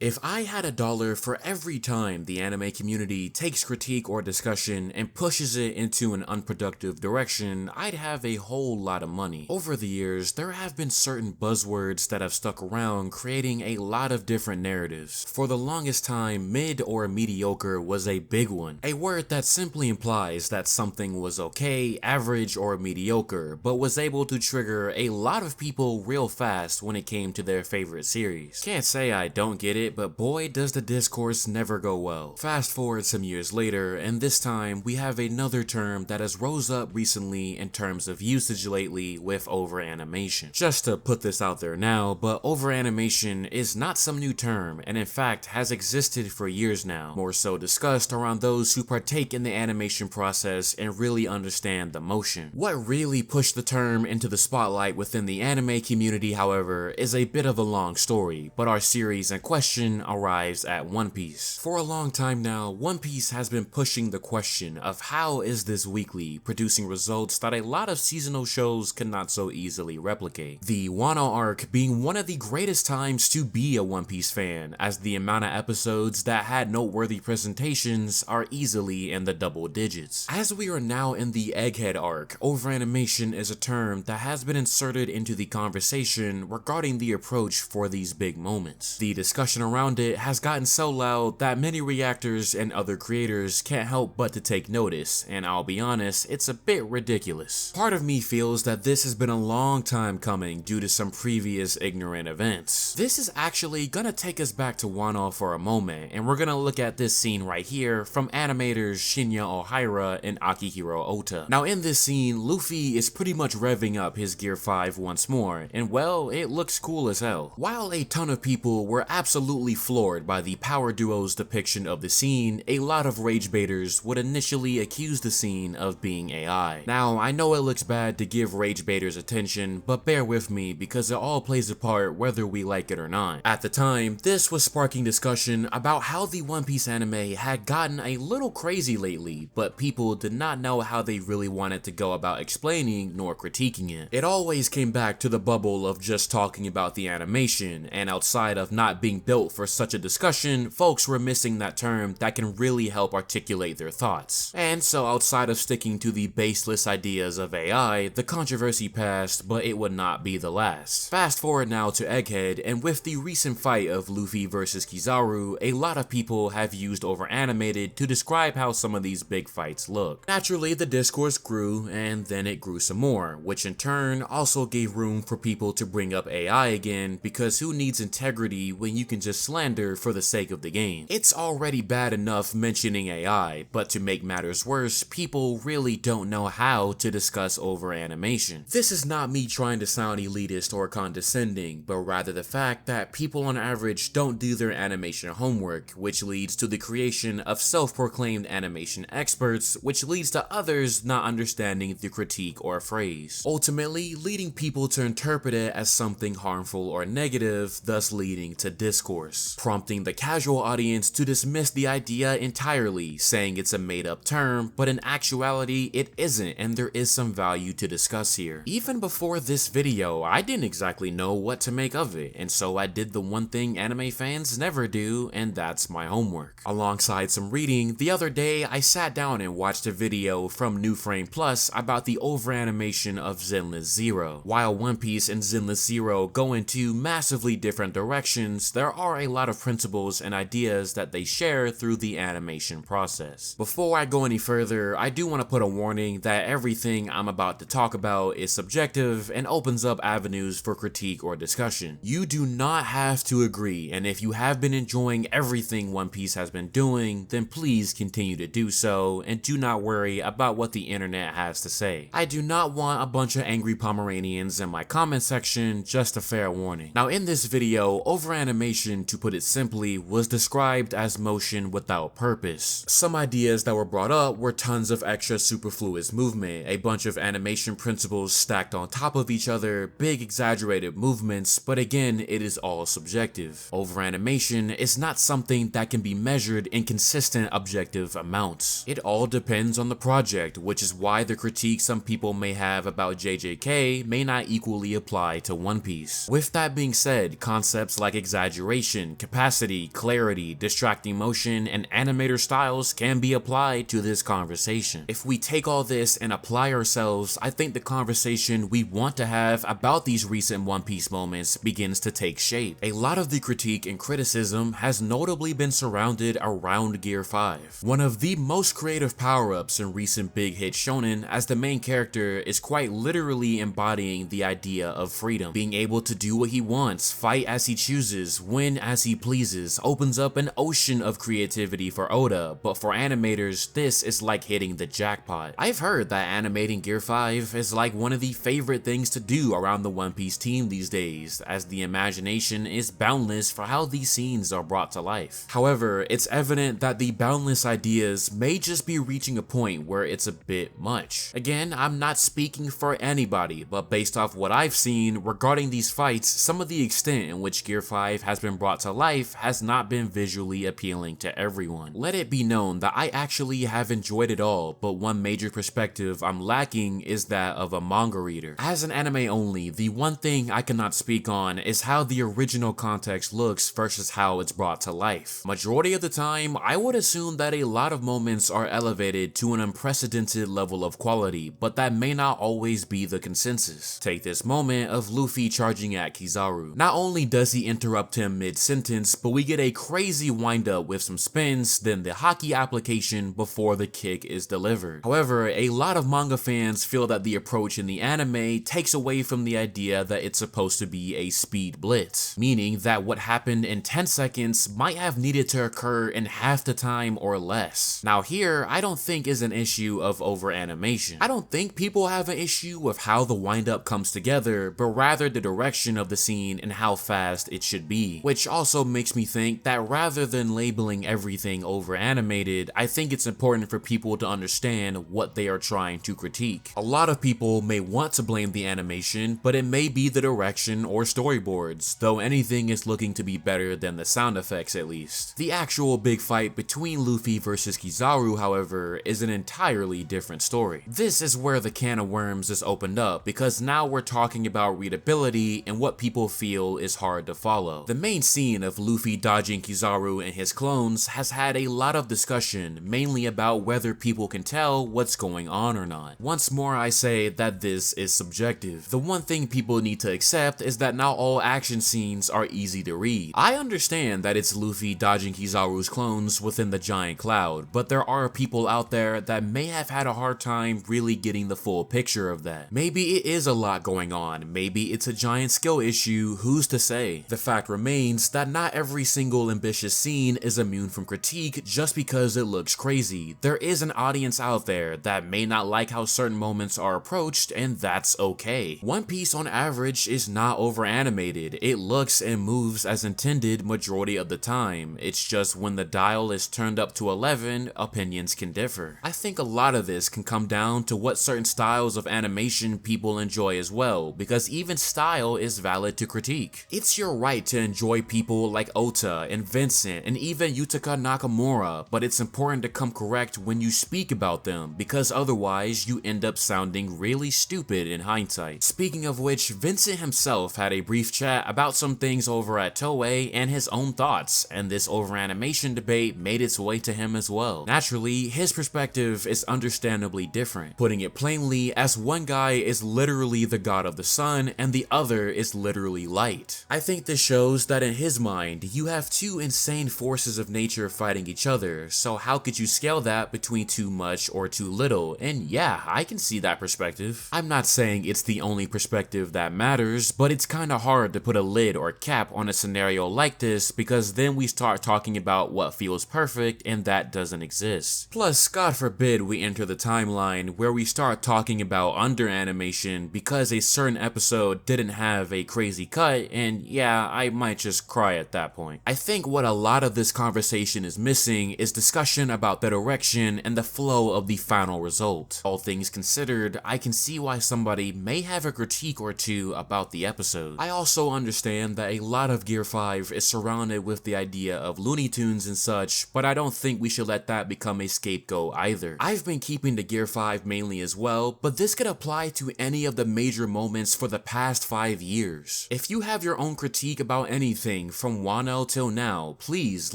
If I had a dollar for every time the anime community takes critique or discussion and pushes it into an unproductive direction, I'd have a whole lot of money. Over the years, there have been certain buzzwords that have stuck around, creating a lot of different narratives. For the longest time, mid or mediocre was a big one, a word that simply implies that something was okay, average, or mediocre, but was able to trigger a lot of people real fast when it came to their favorite series. Can't say I don't get it, but boy does the discourse never go well. Fast forward some years later, and this time we have another term that has rose up recently in terms of usage lately with overanimation. Just to put this out there now, but overanimation is not some new term, and in fact has existed for years now, more so discussed around those who partake in the animation process and really understand the motion. What really pushed the term into the spotlight within the anime community, however, is a bit of a long story, but our series in question arrives at One Piece. For a long time now, One Piece has been pushing the question of how is this weekly producing results that a lot of seasonal shows cannot so easily replicate. The Wano arc being one of the greatest times to be a One Piece fan, as the amount of episodes that had noteworthy presentations are easily in the double digits. As we are now in the Egghead arc, overanimation is a term that has been inserted into the conversation regarding the approach for these big moments. The discussion around it has gotten so loud that many reactors and other creators can't help but to take notice, and I'll be honest, it's a bit ridiculous. Part of me feels that this has been a long time coming due to some previous ignorant events. This is actually gonna take us back to Wano for a moment, and we're gonna look at this scene right here from animators Shinya Ohira and Akihiro Ota. Now in this scene, Luffy is pretty much revving up his Gear 5 once more, and well, it looks cool as hell. While a ton of people were absolutely floored by the power duo's depiction of the scene, a lot of rage baiters would initially accuse the scene of being AI. Now, I know it looks bad to give rage baiters attention, but bear with me because it all plays a part whether we like it or not. At the time, this was sparking discussion about how the One Piece anime had gotten a little crazy lately, but people did not know how they really wanted to go about explaining nor critiquing it. It always came back to the bubble of just talking about the animation, and outside of not being built for such a discussion, folks were missing that term that can really help articulate their thoughts. And so outside of sticking to the baseless ideas of AI, the controversy passed, but it would not be the last. Fast forward now to Egghead, and with the recent fight of Luffy versus Kizaru, a lot of people have used overanimated to describe how some of these big fights look. Naturally, the discourse grew, and then it grew some more, which in turn also gave room for people to bring up AI again, because who needs integrity when you can just slander for the sake of the game? It's already bad enough mentioning AI, but to make matters worse, people really don't know how to discuss overanimation. This is not me trying to sound elitist or condescending, but rather the fact that people on average don't do their animation homework, which leads to the creation of self-proclaimed animation experts, which leads to others not understanding the critique or phrase, ultimately leading people to interpret it as something harmful or negative, thus leading to discourse, prompting the casual audience to dismiss the idea entirely, saying it's a made-up term, but in actuality it isn't, and there is some value to discuss here. Even before this video, I didn't exactly know what to make of it, and so I did the one thing anime fans never do, and that's my homework. Alongside some reading, the other day I sat down and watched a video from New Frame Plus about the overanimation of Zenless Zero. While One Piece and Zenless Zero go in two massively different directions, there are a lot of principles and ideas that they share through the animation process. Before I go any further, I do want to put a warning that everything I'm about to talk about is subjective and opens up avenues for critique or discussion. You do not have to agree, and if you have been enjoying everything One Piece has been doing, then please continue to do so, and do not worry about what the internet has to say. I do not want a bunch of angry Pomeranians in my comment section, just a fair warning. Now in this video, overanimation, to put it simply, was described as motion without purpose. Some ideas that were brought up were tons of extra superfluous movement, a bunch of animation principles stacked on top of each other, big exaggerated movements, but again, it is all subjective. Overanimation is not something that can be measured in consistent objective amounts. It all depends on the project, which is why the critique some people may have about JJK may not equally apply to One Piece. With that being said, concepts like exaggeration animation, capacity, clarity, distracting motion, and animator styles can be applied to this conversation. If we take all this and apply ourselves, I think the conversation we want to have about these recent One Piece moments begins to take shape. A lot of the critique and criticism has notably been surrounded around Gear 5. One of the most creative power-ups in recent big hit shonen, as the main character is quite literally embodying the idea of freedom. Being able to do what he wants, fight as he chooses, win as he pleases, opens up an ocean of creativity for Oda, but for animators, this is like hitting the jackpot. I've heard that animating Gear 5 is like one of the favorite things to do around the One Piece team these days, as the imagination is boundless for how these scenes are brought to life. However, it's evident that the boundless ideas may just be reaching a point where it's a bit much. Again, I'm not speaking for anybody, but based off what I've seen regarding these fights, some of the extent in which Gear 5 has been brought to life has not been visually appealing to everyone. Let it be known that I actually have enjoyed it all, but one major perspective I'm lacking is that of a manga reader. As an anime only, the one thing I cannot speak on is how the original context looks versus how it's brought to life. Majority of the time, I would assume that a lot of moments are elevated to an unprecedented level of quality, but that may not always be the consensus. Take this moment of Luffy charging at Kizaru. Not only does he interrupt him mid-sentence, but we get a crazy wind-up with some spins, then the hockey application before the kick is delivered. However, a lot of manga fans feel that the approach in the anime takes away from the idea that it's supposed to be a speed blitz, meaning that what happened in 10 seconds might have needed to occur in half the time or less. Now here, I don't think is an issue of overanimation. I don't think people have an issue with how the wind-up comes together, but rather the direction of the scene and how fast it should be. Which also makes me think that rather than labeling everything overanimated, I think it's important for people to understand what they are trying to critique. A lot of people may want to blame the animation, but it may be the direction or storyboards, though anything is looking to be better than the sound effects at least. The actual big fight between Luffy versus Kizaru, however, is an entirely different story. This is where the can of worms is opened up, because now we're talking about readability and what people feel is hard to follow. The main scene of Luffy dodging Kizaru and his clones has had a lot of discussion, mainly about whether people can tell what's going on or not. Once more I say that this is subjective. The one thing people need to accept is that not all action scenes are easy to read. I understand that it's Luffy dodging Kizaru's clones within the giant cloud, but there are people out there that may have had a hard time really getting the full picture of that. Maybe it is a lot going on, maybe it's a giant skill issue, who's to say? The fact remains that not every single ambitious scene is immune from critique just because it looks crazy. There is an audience out there that may not like how certain moments are approached, and that's okay. One Piece on average is not overanimated. It looks and moves as intended majority of the time. It's just when the dial is turned up to 11, opinions can differ. I think a lot of this can come down to what certain styles of animation people enjoy as well, because even style is valid to critique. It's your right to enjoy people like Ota and Vincent and even Yutaka Nakamura, but it's important to come correct when you speak about them, because otherwise you end up sounding really stupid in hindsight. Speaking of which, Vincent himself had a brief chat about some things over at Toei and his own thoughts, and this overanimation debate made its way to him as well. Naturally, his perspective is understandably different. Putting it plainly, as one guy is literally the god of the sun and the other is literally light. I think this shows that in his mind, you have two insane forces of nature fighting each other, so how could you scale that between too much or too little? And yeah, I can see that perspective. I'm not saying it's the only perspective that matters, but it's kinda hard to put a lid or cap on a scenario like this, because then we start talking about what feels perfect and that doesn't exist. Plus, God forbid we enter the timeline where we start talking about underanimation because a certain episode didn't have a crazy cut, and yeah, I might just cry at that point. I think what a lot of this conversation is missing is discussion about the direction and the flow of the final result. All things considered, I can see why somebody may have a critique or two about the episode. I also understand that a lot of Gear 5 is surrounded with the idea of Looney Tunes and such, but I don't think we should let that become a scapegoat either. I've been keeping to Gear 5 mainly as well, but this could apply to any of the major moments for the past 5 years. If you have your own critique about anything, anything from Wano till now, please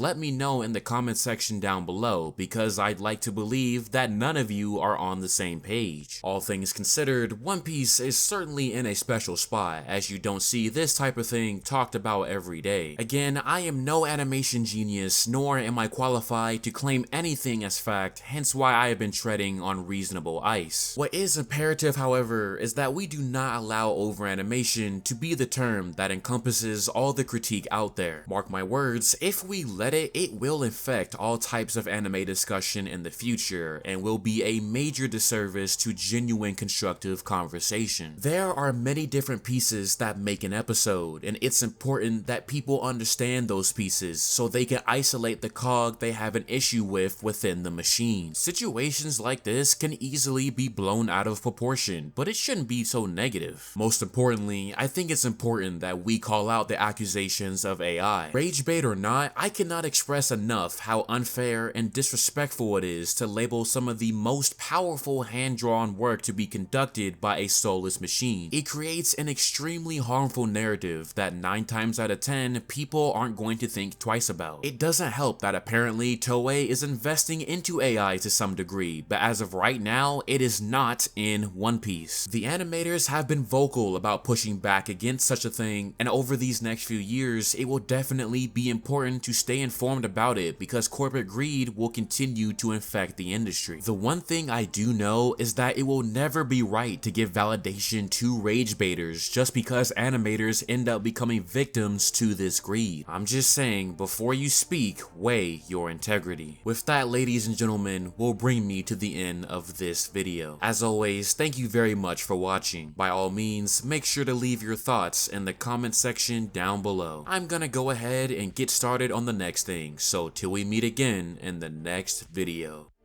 let me know in the comment section down below, because I'd like to believe that none of you are on the same page. All things considered, One Piece is certainly in a special spot, as you don't see this type of thing talked about every day. Again, I am no animation genius, nor am I qualified to claim anything as fact, hence why I have been treading on reasonable ice. What is imperative, however, is that we do not allow overanimation to be the term that encompasses all the critique out there. Mark my words, if we let it, it will infect all types of anime discussion in the future, and will be a major disservice to genuine constructive conversation. There are many different pieces that make an episode, and it's important that people understand those pieces so they can isolate the cog they have an issue with within the machine. Situations like this can easily be blown out of proportion, but it shouldn't be so negative. Most importantly, I think it's important that we call out the accusations of AI. Rage bait or not, I cannot express enough how unfair and disrespectful it is to label some of the most powerful hand-drawn work to be conducted by a soulless machine. It creates an extremely harmful narrative that 9 times out of 10 people aren't going to think twice about. It doesn't help that apparently Toei is investing into AI to some degree, but as of right now, it is not in One Piece. The animators have been vocal about pushing back against such a thing, and over these next few years, it will definitely be important to stay informed about it because corporate greed will continue to infect the industry. The one thing I do know is that it will never be right to give validation to rage baiters just because animators end up becoming victims to this greed. I'm just saying, before you speak, weigh your integrity. With that, ladies and gentlemen, will bring me to the end of this video. As always, thank you very much for watching. By all means, make sure to leave your thoughts in the comment section down below. I'm gonna go ahead and get started on the next thing, so till we meet again in the next video.